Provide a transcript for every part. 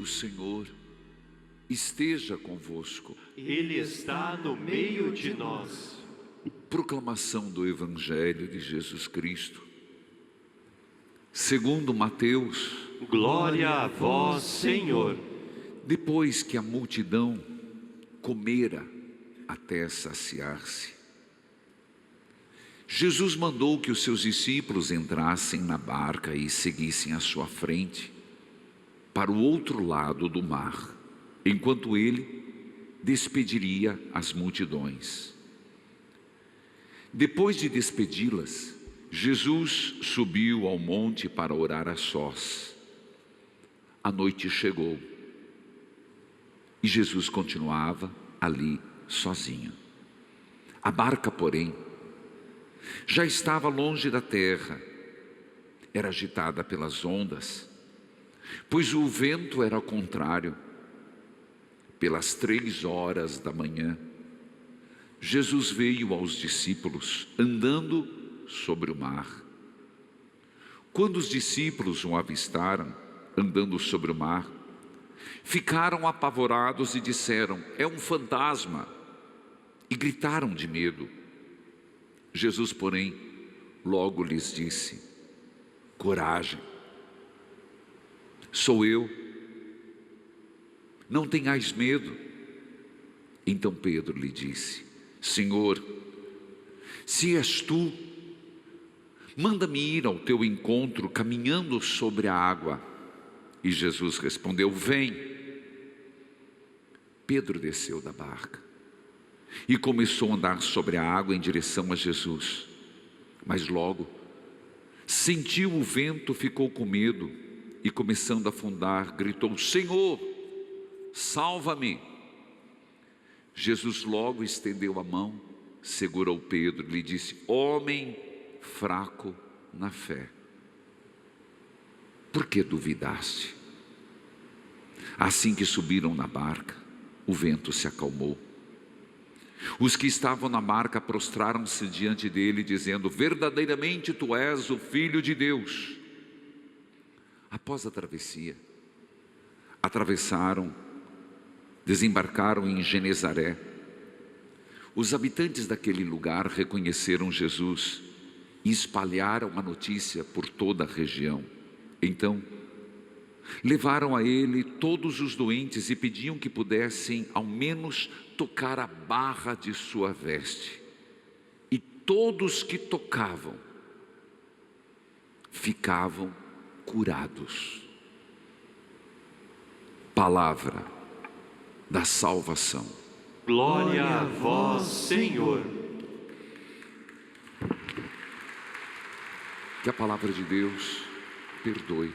O Senhor esteja convosco. Ele está no meio de nós. Proclamação do Evangelho de Jesus Cristo segundo Mateus. Glória a vós, Senhor. Depois que a multidão comera até saciar-se, Jesus mandou que os seus discípulos entrassem na barca e seguissem à sua frente para o outro lado do mar, enquanto ele despediria as multidões. Depois de despedi-las, Jesus subiu ao monte para orar a sós. A noite chegou e Jesus continuava ali sozinho. A barca, porém, já estava longe da terra, era agitada pelas ondas, pois o vento era contrário. Pelas 3 horas da manhã, Jesus veio aos discípulos andando sobre o mar. Quando os discípulos o avistaram andando sobre o mar, ficaram apavorados e disseram: é um fantasma, e gritaram de medo. Jesus, porém, logo lhes disse: coragem, sou eu, não tenhais medo. Então Pedro lhe disse: Senhor, se és tu, manda-me ir ao teu encontro caminhando sobre a água. E Jesus respondeu: vem. Pedro desceu da barca e começou a andar sobre a água em direção a Jesus. Mas logo sentiu o vento, ficou com medo e, começando a afundar, gritou: Senhor, salva-me. Jesus logo estendeu a mão, segurou Pedro e lhe disse: homem fraco na fé, por que duvidaste? Assim que subiram na barca, o vento se acalmou. Os que estavam na barca prostraram-se diante dele, dizendo: verdadeiramente tu és o Filho de Deus. Após a travessia, desembarcaram em Genezaré. Os habitantes daquele lugar reconheceram Jesus e espalharam a notícia por toda a região. Então, levaram a ele todos os doentes e pediam que pudessem ao menos tocar a barra de sua veste. E todos que tocavam ficavam curados. Palavra da salvação. Glória a vós, Senhor. Que a palavra de Deus perdoe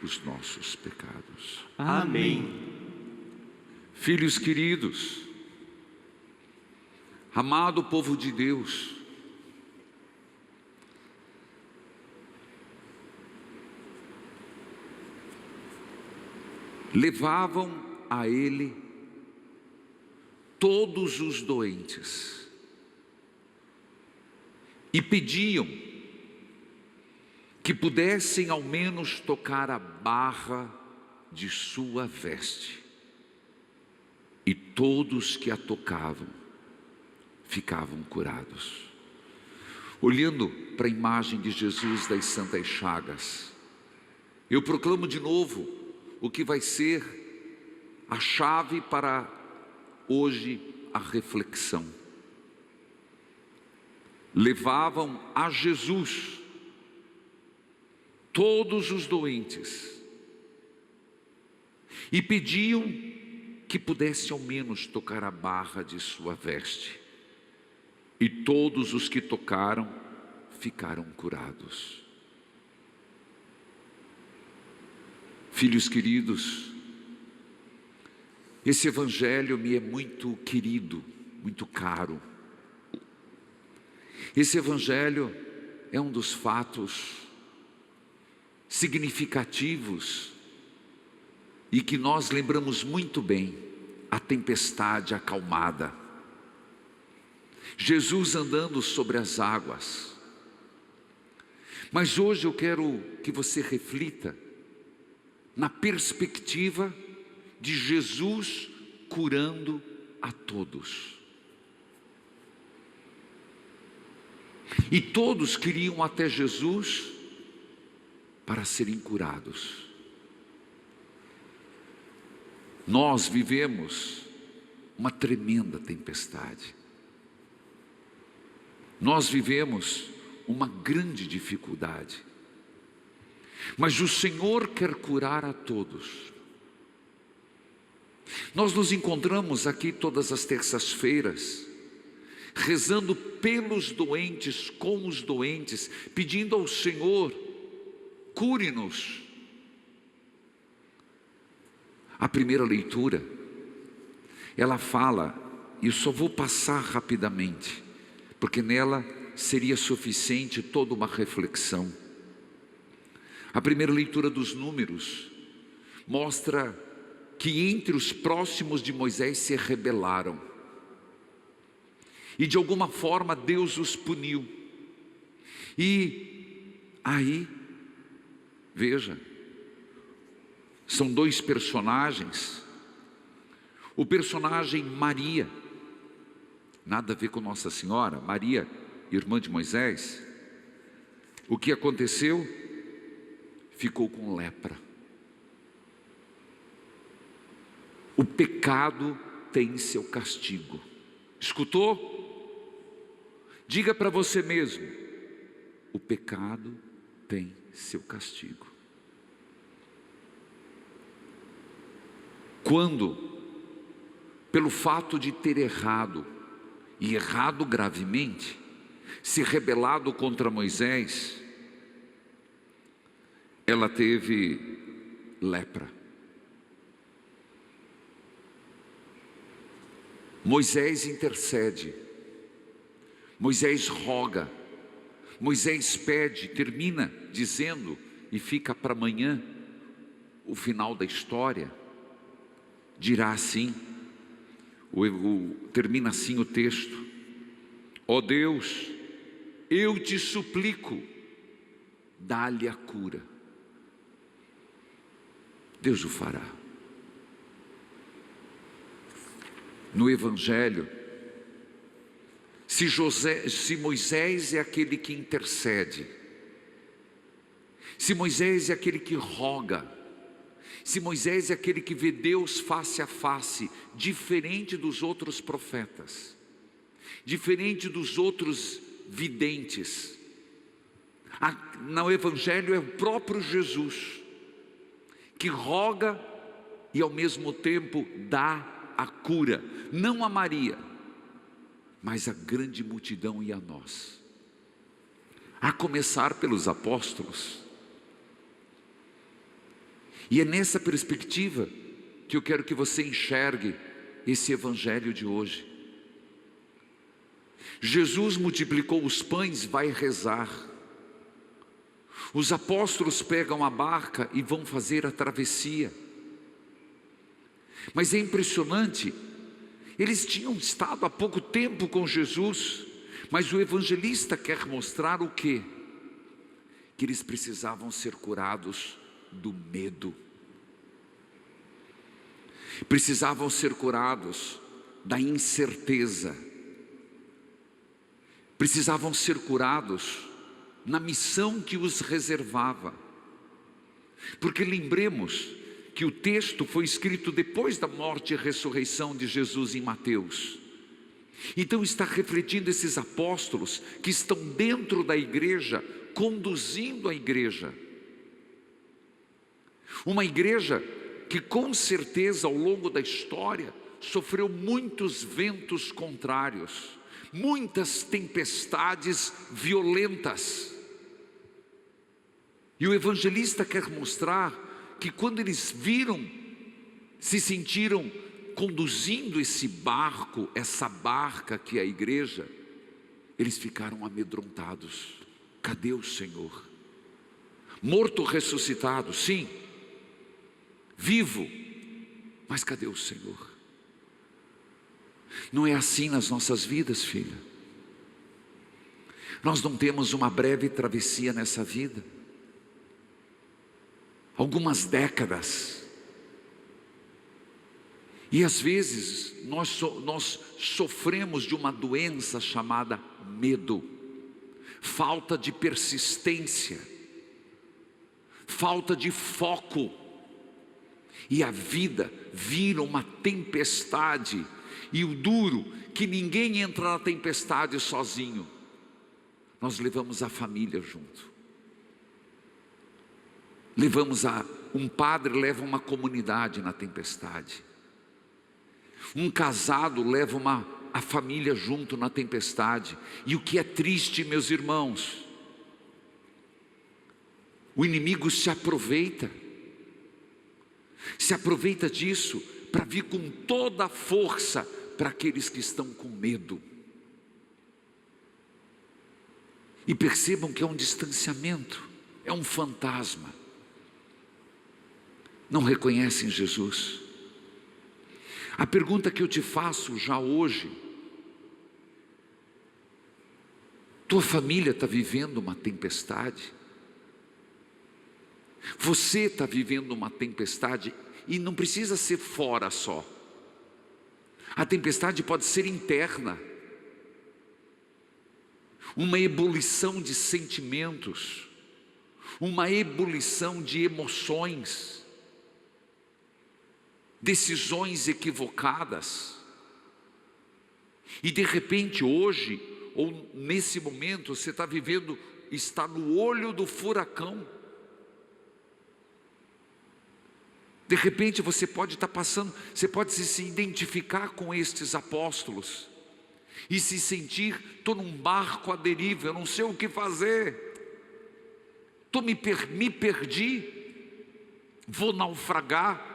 os nossos pecados. Amém. Filhos queridos, amado povo de Deus, levavam a ele todos os doentes e pediam que pudessem ao menos tocar a barra de sua veste. E todos que a tocavam ficavam curados. Olhando para a imagem de Jesus das Santas Chagas, eu proclamo de novo o que vai ser a chave para hoje a reflexão. Levavam a Jesus todos os doentes e pediam que pudesse ao menos tocar a barra de sua veste. E todos os que tocaram ficaram curados. Filhos queridos, esse evangelho me é muito querido, muito caro. Esse evangelho é um dos fatos significativos e que nós lembramos muito bem: a tempestade acalmada, Jesus andando sobre as águas. Mas hoje eu quero que você reflita na perspectiva de Jesus curando a todos. E todos queriam até Jesus para serem curados. Nós vivemos uma tremenda tempestade. Nós vivemos uma grande dificuldade. Mas o Senhor quer curar a todos. Nós nos encontramos aqui todas as terças-feiras, rezando pelos doentes, com os doentes, pedindo ao Senhor, cure-nos. A primeira leitura, ela fala, e eu só vou passar rapidamente, porque nela seria suficiente toda uma reflexão. A primeira leitura dos Números mostra que entre os próximos de Moisés se rebelaram. E de alguma forma Deus os puniu. E aí, veja, são dois personagens. O personagem Maria, nada a ver com Nossa Senhora, Maria, irmã de Moisés. O que aconteceu? Ficou com lepra. O pecado tem seu castigo. Escutou? Diga para você mesmo: o pecado tem seu castigo. Quando, pelo fato de ter errado, e errado gravemente, se rebelado contra Moisés, ela teve lepra. Moisés intercede, Moisés roga, Moisés pede, termina dizendo, e fica para amanhã o final da história, dirá assim, termina assim o texto: ó Deus, eu te suplico, dá-lhe a cura. Deus o fará. No Evangelho, se Moisés é aquele que intercede, se Moisés é aquele que roga, se Moisés é aquele que vê Deus face a face, diferente dos outros profetas, diferente dos outros videntes, no Evangelho é o próprio Jesus que roga e ao mesmo tempo dá a cura, não a Maria, mas a grande multidão e a nós, a começar pelos apóstolos. E é nessa perspectiva que eu quero que você enxergue esse Evangelho de hoje. Jesus multiplicou os pães, vai rezar. Os apóstolos pegam a barca e vão fazer a travessia. Mas é impressionante, eles tinham estado há pouco tempo com Jesus, mas o evangelista quer mostrar o quê? Que eles precisavam ser curados do medo, precisavam ser curados da incerteza, precisavam ser curados na missão que os reservava, porque lembremos que o texto foi escrito depois da morte e ressurreição de Jesus em Mateus. Então está refletindo esses apóstolos que estão dentro da igreja, conduzindo a igreja. Uma igreja que com certeza ao longo da história sofreu muitos ventos contrários, muitas tempestades violentas. E o evangelista quer mostrar que quando eles viram, se sentiram conduzindo esse barco, essa barca que é a igreja, eles ficaram amedrontados. Cadê o Senhor? Morto, ressuscitado, sim, vivo, mas cadê o Senhor? Não é assim nas nossas vidas, filha. Nós não temos uma breve travessia nessa vida, algumas décadas, E às vezes nós sofremos de uma doença chamada medo, falta de persistência, falta de foco, e a vida vira uma tempestade. E o duro, que ninguém entra na tempestade sozinho, nós levamos a família junto, um padre leva uma comunidade na tempestade, um casado leva a família junto na tempestade. E o que é triste, meus irmãos, o inimigo se aproveita disso para vir com toda a força para aqueles que estão com medo. E percebam que é um distanciamento, é um fantasma. Não reconhecem Jesus. A pergunta que eu te faço já hoje: tua família está vivendo uma tempestade? Você está vivendo uma tempestade? E não precisa ser fora só. A tempestade pode ser interna, uma ebulição de sentimentos, uma ebulição de emoções, decisões equivocadas. E de repente hoje, ou nesse momento, você está no olho do furacão. De repente você pode estar passando, você pode se identificar com estes apóstolos e se sentir: estou num barco à deriva, eu não sei o que fazer, me perdi, vou naufragar.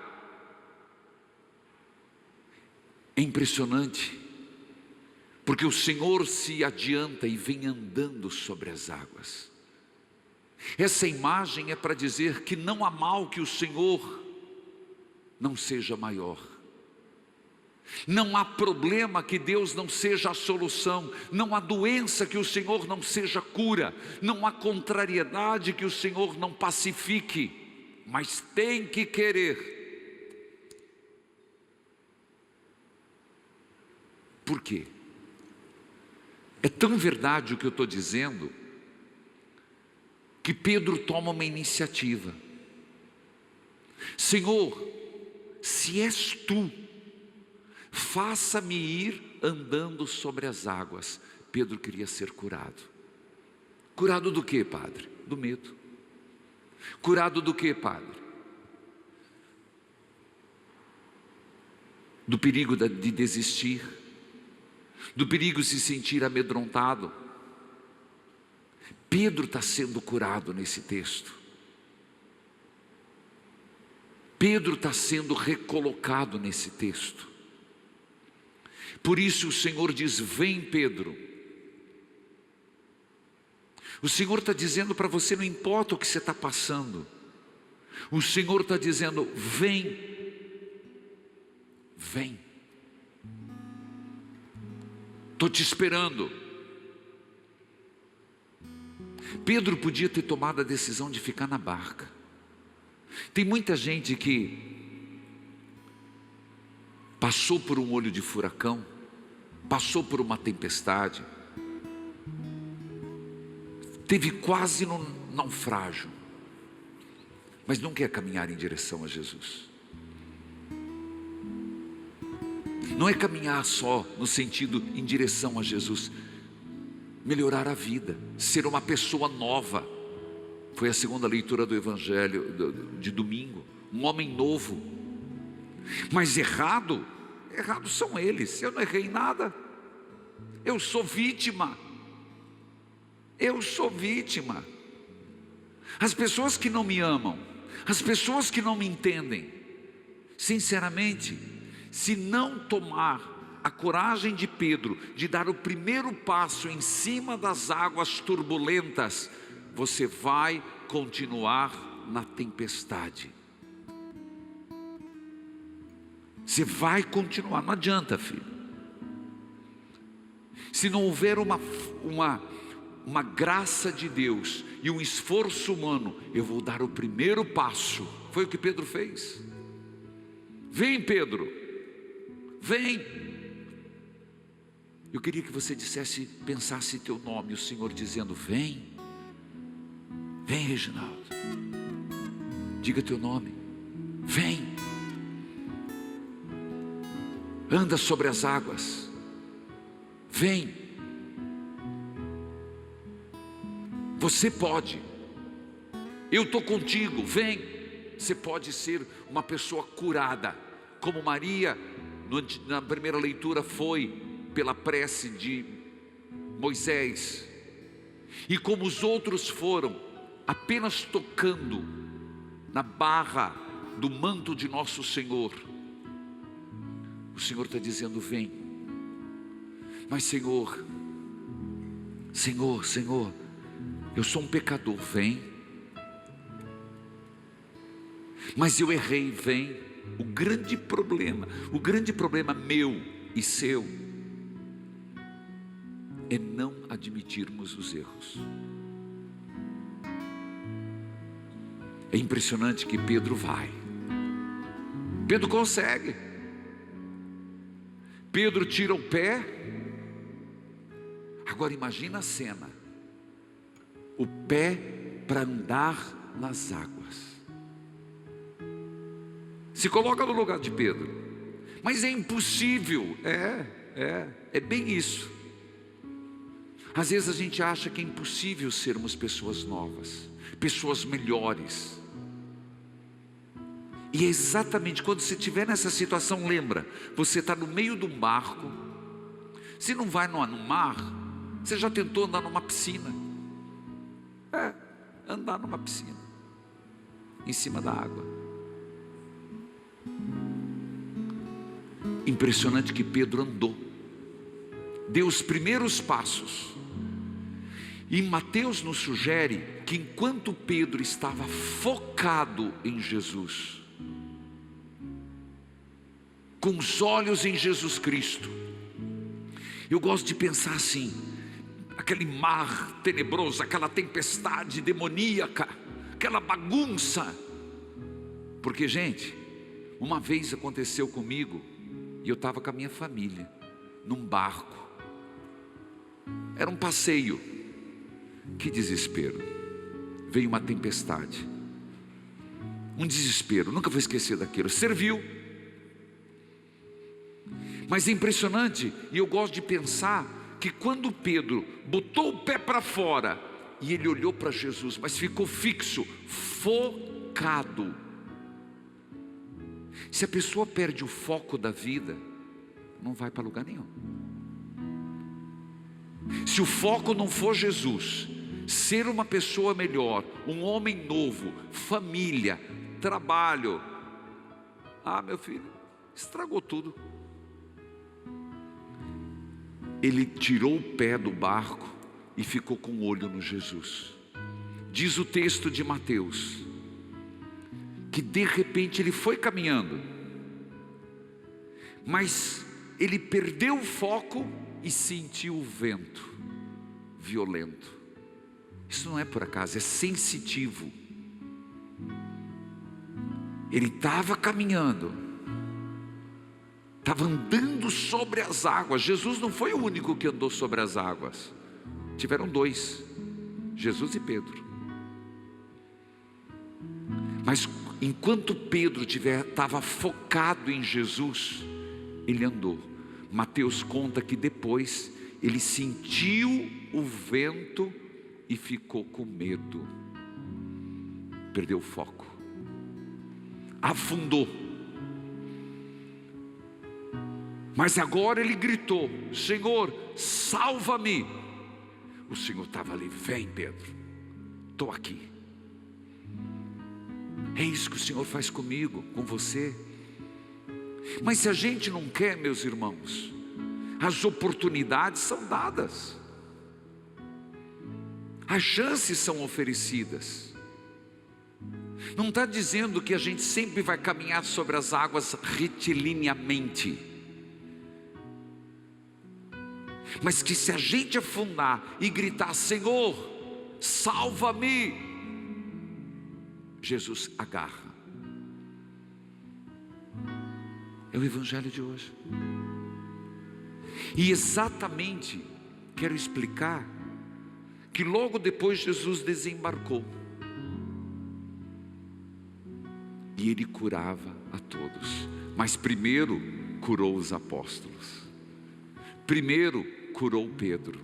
É impressionante, porque o Senhor se adianta e vem andando sobre as águas. Essa imagem é para dizer que não há mal que o Senhor não seja maior. Não há problema que Deus não seja a solução. Não há doença que o Senhor não seja cura. Não há contrariedade que o Senhor não pacifique. Mas tem que querer. Por quê? É tão verdade o que eu estou dizendo, que Pedro toma uma iniciativa. Senhor, se és tu, faça-me ir andando sobre as águas. Pedro queria ser curado. Curado do que, padre? Do medo. Curado do que, padre? Do perigo de desistir, do perigo de se sentir amedrontado. Pedro está sendo curado nesse texto. Pedro está sendo recolocado nesse texto. Por isso o Senhor diz: vem, Pedro. O Senhor está dizendo para você: não importa o que você está passando, o Senhor está dizendo: vem, vem, estou te esperando. Pedro podia ter tomado a decisão de ficar na barca. Tem muita gente que passou por um olho de furacão, passou por uma tempestade, teve quase no naufrágio, mas não quer caminhar em direção a Jesus. Não é caminhar só no sentido em direção a Jesus, melhorar a vida, ser uma pessoa nova. Foi a segunda leitura do Evangelho de domingo. Um homem novo. Mas errados são eles. Eu não errei em nada. Eu sou vítima. As pessoas que não me amam, as pessoas que não me entendem, sinceramente, se não tomar a coragem de Pedro de dar o primeiro passo em cima das águas turbulentas, você vai continuar na tempestade. Você vai continuar, não adianta, filho. Se não houver uma graça de Deus e um esforço humano, eu vou dar o primeiro passo. Foi o que Pedro fez. Vem, Pedro, vem. Eu queria que você pensasse teu nome, o Senhor dizendo: vem, vem, Reginaldo. Diga teu nome, vem. Anda sobre as águas, vem. Você pode, eu estou contigo, vem. Você pode ser uma pessoa curada, como Maria, na primeira leitura, foi pela prece de Moisés, e como os outros foram, apenas tocando na barra do manto de nosso Senhor. O Senhor está dizendo: vem. Mas Senhor, eu sou um pecador, vem. Mas eu errei, vem. O grande problema meu e seu é não admitirmos os erros. É impressionante que Pedro vai. Pedro consegue. Pedro tira o pé. Agora imagina a cena. O pé para andar nas águas. Se coloca no lugar de Pedro. Mas é impossível. É bem isso. Às vezes a gente acha que é impossível sermos pessoas novas, pessoas melhores. E é exatamente quando você estiver nessa situação, lembra, você está no meio do barco. Se não vai no mar, você já tentou andar numa piscina? Andar numa piscina, em cima da água. Impressionante que Pedro andou, deu os primeiros passos. E Mateus nos sugere que enquanto Pedro estava focado em Jesus, com os olhos em Jesus Cristo, eu gosto de pensar assim, aquele mar tenebroso, aquela tempestade demoníaca, aquela bagunça. Porque, gente, uma vez aconteceu comigo, e eu estava com a minha família, num barco, era um passeio. Que desespero, veio uma tempestade, um desespero, nunca vou esquecer daquilo, serviu. Mas é impressionante, e eu gosto de pensar, que quando Pedro botou o pé para fora, e ele olhou para Jesus, mas ficou fixo, focado. Se a pessoa perde o foco da vida, não vai para lugar nenhum. Se o foco não for Jesus, ser uma pessoa melhor, um homem novo, família, trabalho, meu filho, estragou tudo. Ele tirou o pé do barco e ficou com o olho no Jesus. Diz o texto de Mateus, que de repente ele foi caminhando, mas ele perdeu o foco e sentiu o vento violento. Isso não é por acaso, é sensitivo. Ele estava caminhando, estava andando sobre as águas. Jesus não foi o único que andou sobre as águas, tiveram dois, Jesus e Pedro. Mas enquanto Pedro estava focado em Jesus, ele andou. Mateus conta que depois ele sentiu o vento e ficou com medo, perdeu o foco, afundou. Mas agora ele gritou: Senhor, salva-me. O Senhor estava ali: vem, Pedro, estou aqui. É isso que o Senhor faz comigo, com você. Mas se a gente não quer, meus irmãos, as oportunidades são dadas, as chances são oferecidas. Não está dizendo que a gente sempre vai caminhar sobre as águas retilinhamente, mas que se a gente afundar e gritar: Senhor, salva-me, Jesus agarra. É o evangelho de hoje. E exatamente quero explicar que logo depois Jesus desembarcou. E ele curava a todos. Mas primeiro curou os apóstolos. Primeiro curou Pedro.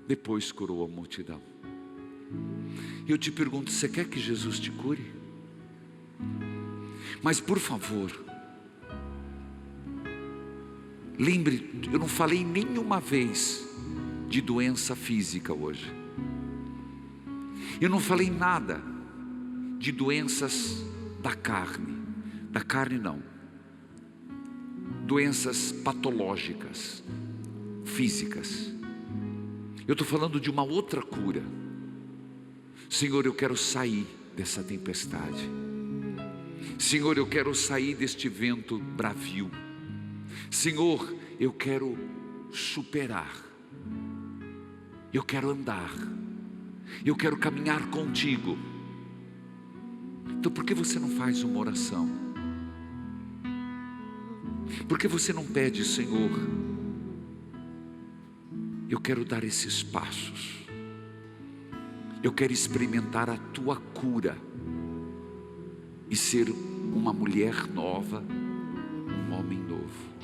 Depois curou a multidão. E eu te pergunto, você quer que Jesus te cure? Mas por favor, lembre, eu não falei nenhuma vez de doença física hoje. Eu não falei nada de doenças da carne não. Doenças patológicas, físicas. Eu estou falando de uma outra cura. Senhor, eu quero sair dessa tempestade. Senhor, eu quero sair deste vento bravio. Senhor, eu quero superar. Eu quero andar. Eu quero caminhar contigo. Então por que você não faz uma oração? Por que você não pede, Senhor, eu quero dar esses passos. Eu quero experimentar a tua cura e ser uma mulher nova, um homem novo.